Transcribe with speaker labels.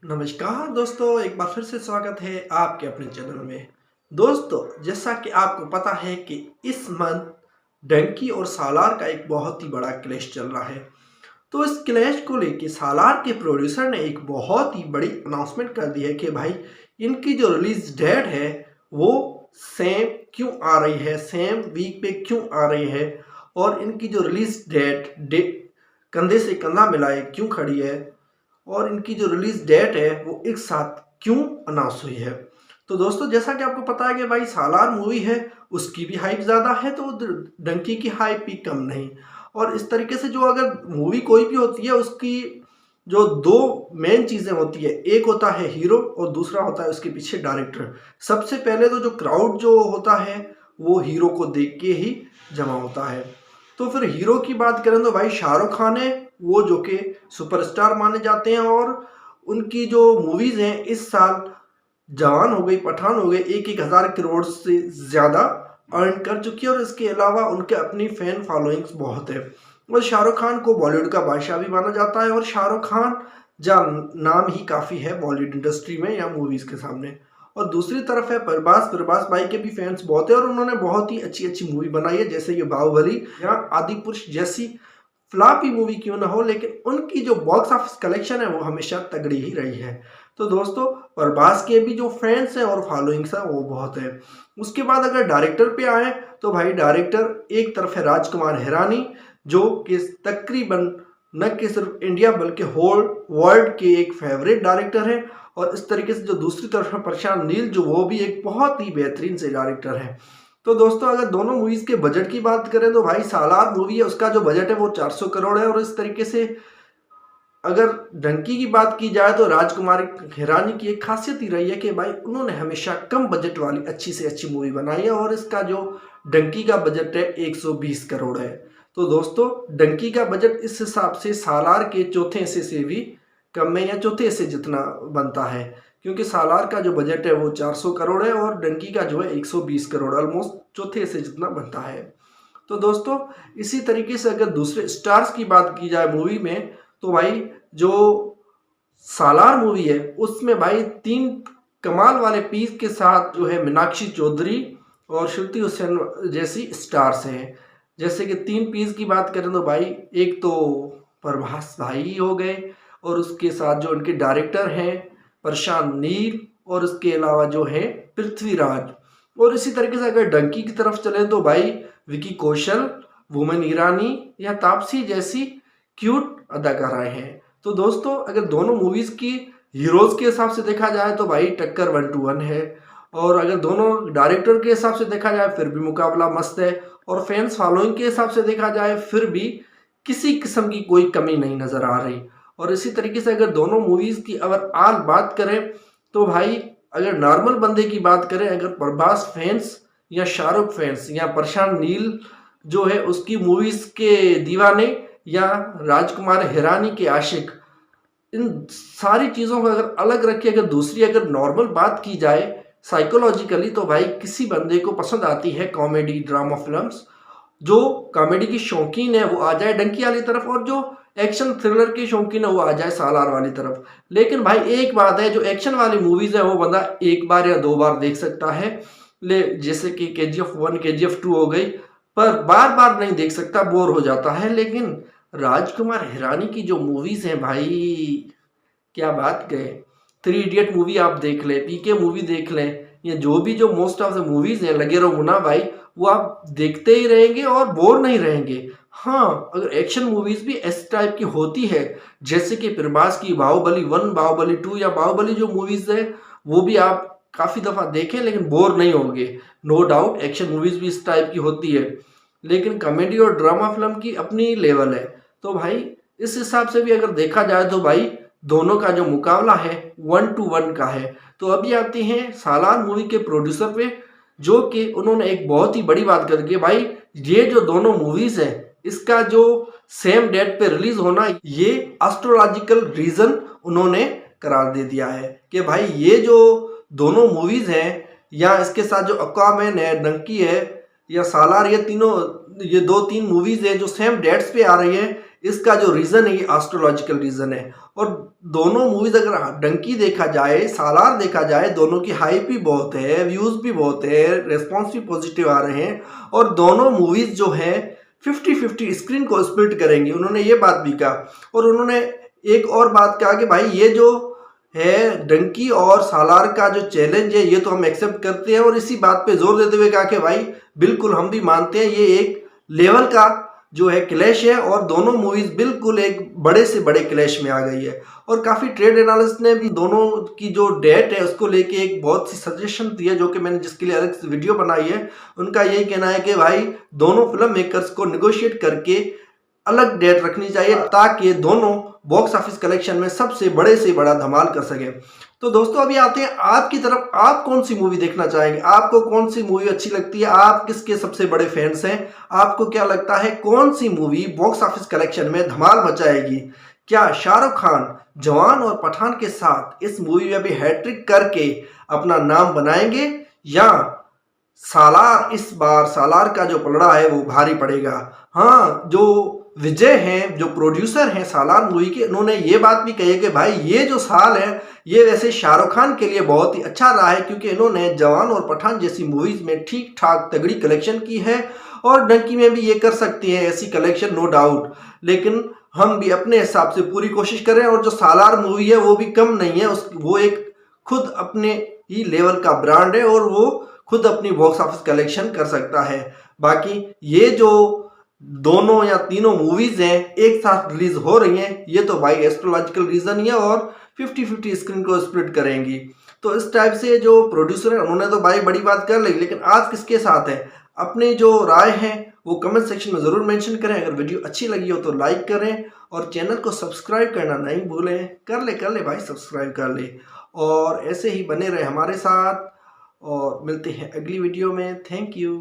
Speaker 1: नमस्कार दोस्तों, एक बार फिर से स्वागत है आपके अपने चैनल में। दोस्तों, जैसा कि आपको पता है कि इस मंथ डंकी और सालार का एक बहुत ही बड़ा क्लैश चल रहा है। तो इस क्लैश को लेके सालार के प्रोड्यूसर ने एक बहुत ही बड़ी अनाउंसमेंट कर दी है कि भाई इनकी जो रिलीज डेट है वो सेम क्यों आ रही है, सेम वीक पे क्यों आ रही है, और इनकी जो रिलीज डेट कंधे से कंधा मिलाए क्यों खड़ी है, और इनकी जो रिलीज डेट है वो एक साथ क्यों अनाउंस हुई है। तो दोस्तों, जैसा कि आपको पता है कि भाई सालार मूवी है उसकी भी हाइप ज़्यादा है, तो डंकी की हाइप भी कम नहीं। और इस तरीके से जो अगर मूवी कोई भी होती है उसकी जो दो मेन चीज़ें होती है, एक होता है हीरो और दूसरा होता है उसके पीछे डायरेक्टर। सबसे पहले तो जो क्राउड जो होता है वो हीरो को देख के ही जमा होता है। तो फिर हीरो की बात करें तो भाई शाहरुख खान है, वो जो कि सुपरस्टार माने जाते हैं, और उनकी जो मूवीज़ हैं इस साल जवान हो गई, पठान हो गई, एक एक हज़ार करोड़ से ज़्यादा अर्न कर चुकी है। और इसके अलावा उनके अपनी फैन फॉलोइंग्स बहुत है। और शाहरुख खान को बॉलीवुड का बादशाह भी माना जाता है, और शाहरुख खान का नाम ही काफ़ी है बॉलीवुड इंडस्ट्री में या मूवीज़ के सामने। और दूसरी तरफ है प्रभास। प्रभास भाई के भी फैंस बहुत है और उन्होंने बहुत ही अच्छी अच्छी मूवी बनाई है, जैसे कि बाहुबली या आदि पुरुष जैसी फ्लॉपी मूवी क्यों ना हो, लेकिन उनकी जो बॉक्स ऑफिस कलेक्शन है वो हमेशा तगड़ी ही रही है। तो दोस्तों, प्रभास के भी जो फैंस हैं और फॉलोइंग्स हैं वो बहुत है। उसके बाद अगर डायरेक्टर पे आए तो भाई डायरेक्टर एक तरफ है राजकुमार हिरानी, जो कि तकरीबन न कि सिर्फ इंडिया बल्कि होल वर्ल्ड के एक फेवरेट डायरेक्टर है। और इस तरीके से जो दूसरी तरफ है प्रशांत नील, जो वो भी एक बहुत ही बेहतरीन से डायरेक्टर है। तो दोस्तों, अगर दोनों मूवीज के बजट की बात करें तो भाई सालार मूवी है उसका जो बजट है वो 400 करोड़ है। और इस तरीके से अगर डंकी की बात की जाए तो राजकुमार हिरानी की एक खासियत ही रही है कि भाई उन्होंने हमेशा कम बजट वाली अच्छी से अच्छी मूवी बनाई है, और इसका जो डंकी का बजट है 120 करोड़ है। तो दोस्तों, डंकी का बजट इस हिसाब से सालार के चौथे हिस्से से भी कम है, या चौथे हिस्से जितना बनता है, क्योंकि सालार का जो बजट है वो 400 करोड़ है और डंकी का जो है 120 करोड़, ऑलमोस्ट चौथे हिस्से जितना बनता है। तो दोस्तों, इसी तरीके से अगर दूसरे स्टार्स की बात की जाए मूवी में तो भाई जो सालार मूवी है उसमें भाई तीन कमाल वाले पीस के साथ जो है मीनाक्षी चौधरी और श्रुति हुसैन जैसी स्टार्स हैं। जैसे कि तीन पीस की बात करें तो भाई एक तो प्रभास भाई हो गए, और उसके साथ जो उनके डायरेक्टर हैं प्रशांत नील, और उसके अलावा जो है पृथ्वीराज। और इसी तरीके से अगर डंकी की तरफ चले तो भाई विकी कौशल, वुमन ईरानी या तापसी जैसी क्यूट अदाकाराएं हैं। तो दोस्तों, अगर दोनों मूवीज की हीरोज के हिसाब से देखा जाए तो भाई टक्कर 1-1 है, और अगर दोनों डायरेक्टर के हिसाब से देखा जाए फिर भी मुकाबला मस्त है, और फैंस फॉलोइंग के हिसाब से देखा जाए फिर भी किसी किस्म की कोई कमी नहीं नजर आ रही। और इसी तरीके से अगर दोनों मूवीज की अगर आल बात करें तो भाई अगर नॉर्मल बंदे की बात करें, अगर प्रभास फैंस या शाहरुख फैंस या प्रशांत नील जो है उसकी मूवीज के दीवाने या राजकुमार हिरानी के आशिक, इन सारी चीज़ों को अगर अलग रखे, अगर दूसरी अगर नॉर्मल बात की जाए साइकोलॉजिकली, तो भाई किसी बंदे को पसंद आती है कॉमेडी ड्रामा फिल्म्स। जो कॉमेडी की शौकीन है वो आ जाए डंकी वाली तरफ, और जो एक्शन थ्रिलर की शौकीन है वो आ जाए सालार वाली तरफ। लेकिन भाई एक बात है, जो एक्शन वाली मूवीज है वो बंदा एक बार या दो बार देख सकता है, ले जैसे कि KGF 1 KGF 2 हो गई, पर बार बार नहीं देख सकता, बोर हो जाता है। लेकिन राजकुमार हिरानी की जो मूवीज हैं भाई, क्या बात कहे। 3 इडियट मूवी आप देख लें, PK मूवी देख लें, या जो भी जो मोस्ट ऑफ द मूवीज हैं, लगे रहो मुन्ना भाई, वो आप देखते ही रहेंगे और बोर नहीं रहेंगे। हाँ, अगर एक्शन मूवीज भी इस टाइप की होती है, जैसे कि प्रभास की बाहुबली 1, बाहुबली 2 या बाहुबली जो मूवीज है वो भी आप काफी दफा देखें लेकिन बोर नहीं होंगे। नो डाउट एक्शन मूवीज भी इस टाइप की होती है, लेकिन कॉमेडी और ड्रामा फिल्म की अपनी लेवल है। तो भाई इस हिसाब से भी अगर देखा जाए तो भाई दोनों का जो मुकाबला है 1-1 का है। तो अभी आते हैं सालार मूवी के प्रोड्यूसर पे, जो कि उन्होंने एक बहुत ही बड़ी बात कर दी भाई, ये जो दोनों मूवीज है इसका जो सेम डेट पे रिलीज होना, ये एस्ट्रोलॉजिकल रीजन उन्होंने करार दे दिया है कि भाई ये जो दोनों मूवीज हैं, या इसके साथ जो एक्वामैन है, डंकी है या सालार, ये तीनों, ये 2-3 मूवीज है जो सेम डेट्स पे आ रही है, इसका जो रीज़न है ये एस्ट्रोलॉजिकल रीज़न है। और दोनों मूवीज़ अगर डंकी देखा जाए, सालार देखा जाए, दोनों की हाइप भी बहुत है, व्यूज़ भी बहुत है, रिस्पॉन्स भी पॉजिटिव आ रहे हैं और दोनों मूवीज़ जो हैं 50-50 स्क्रीन को स्प्लिट करेंगी। उन्होंने ये बात भी कहा और उन्होंने एक और बात कहा कि भाई ये जो है डंकी और सालार का जो चैलेंज है ये तो हम एक्सेप्ट करते हैं और इसी बात पे जोर देते हुए कहा कि भाई बिल्कुल हम भी मानते हैं ये एक लेवल का जो है क्लैश है और दोनों मूवीज बिल्कुल एक बड़े से बड़े क्लैश में आ गई है। और काफ़ी ट्रेड एनालिस्ट ने भी दोनों की जो डेट है उसको लेके एक बहुत सी सजेशन दी है, जो कि मैंने जिसके लिए अलग से वीडियो बनाई है। उनका यही कहना है कि भाई दोनों फिल्म मेकर्स को निगोशिएट करके अलग डेट रखनी चाहिए ताकि दोनों बॉक्स ऑफिस कलेक्शन में सबसे बड़े से बड़ा धमाल कर सके। तो दोस्तों अभी आते हैं आपकी तरफ, आप कौन सी मूवी देखना चाहेंगे, आपको कौन सी मूवी अच्छी लगती है, आप किसके सबसे बड़े फैंस हैं, आपको क्या लगता है कौन सी मूवी बॉक्स ऑफिस कलेक्शन में धमाल मचाएगी? क्या शाहरुख खान जवान और पठान के साथ इस मूवी में भी हैट्रिक करके अपना नाम बनाएंगे या सालार इस बार सालार का जो पलड़ा है वो भारी पड़ेगा? हाँ, जो विजय हैं, जो प्रोड्यूसर हैं सालार मूवी के, उन्होंने ये बात भी कही है कि भाई ये जो साल है ये वैसे शाहरुख खान के लिए बहुत ही अच्छा रहा है क्योंकि इन्होंने जवान और पठान जैसी मूवीज में ठीक ठाक तगड़ी कलेक्शन की है और डंकी में भी ये कर सकती है ऐसी कलेक्शन, नो डाउट। लेकिन हम भी अपने हिसाब से पूरी कोशिश करें और जो सालार मूवी है वो भी कम नहीं है, वो एक खुद अपने ही लेवल का ब्रांड है और वो खुद अपनी बॉक्स ऑफिस कलेक्शन कर सकता है। बाकी ये जो दोनों या तीनों मूवीज हैं एक साथ रिलीज हो रही हैं ये तो भाई एस्ट्रोलॉजिकल रीजन ही है और 50-50 स्क्रीन को स्प्लिट करेंगी। तो इस टाइप से जो प्रोड्यूसर है उन्होंने तो भाई बड़ी बात कर ली, लेकिन आज किसके साथ है? अपने जो राय है वो कमेंट सेक्शन में ज़रूर मेंशन करें। अगर वीडियो अच्छी लगी हो तो लाइक करें और चैनल को सब्सक्राइब करना नहीं भूलें। कर ले भाई, सब्सक्राइब कर ले और ऐसे ही बने रहे हमारे साथ और मिलते हैं अगली वीडियो में। Thank you.